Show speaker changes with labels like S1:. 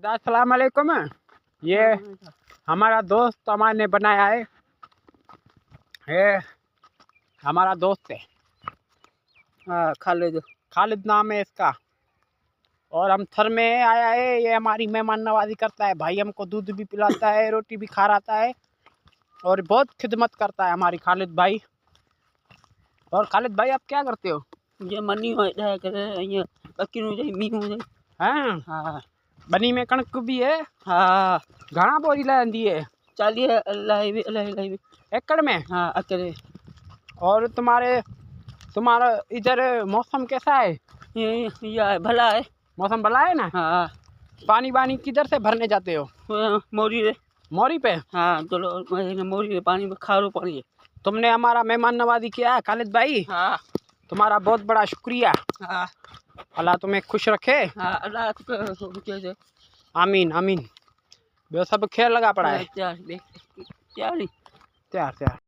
S1: अस्सलाम वालेकुम। ये हमारा दोस्त अमान ने बनाया है। ये हमारा दोस्त है।
S2: हाँ, खालिद
S1: खालिद नाम है इसका। और हम थर में आया है। ये हमारी मेहमान नवाजी करता है भाई। हमको दूध भी पिलाता है, रोटी भी खिलाता है और बहुत खिदमत करता है हमारी खालिद भाई। और खालिद भाई आप क्या करते हो?
S2: ये मनी होता करे ये बाकी नु जाई मी नु जाई।
S1: हैं?
S2: हाँ
S1: बनी में कणक भी है।
S2: हाँ
S1: घना बोरी लांदी है।
S2: चलिए अल्लाह
S1: एकड़ में।
S2: हाँ अकेले।
S1: और तुम्हारा इधर मौसम कैसा है?
S2: ये भला है।
S1: मौसम भला है ना?
S2: हाँ
S1: पानी वानी किधर से भरने जाते हो?
S2: मोरी रे।
S1: मोरी पे।
S2: हाँ चलो मोरी रे पानी में खारो पानी है।
S1: तुमने हमारा मेहमान नवाजी किया है खालिद भाई।
S2: हाँ
S1: तुम्हारा बहुत बड़ा शुक्रिया।
S2: हाँ
S1: अल्लाह तुम्हें खुश रखे।
S2: हाँ अल्लाह
S1: आमीन आमीन। वो सब खेल लगा पड़ा है।
S2: तैयार
S1: तैयार तैयार।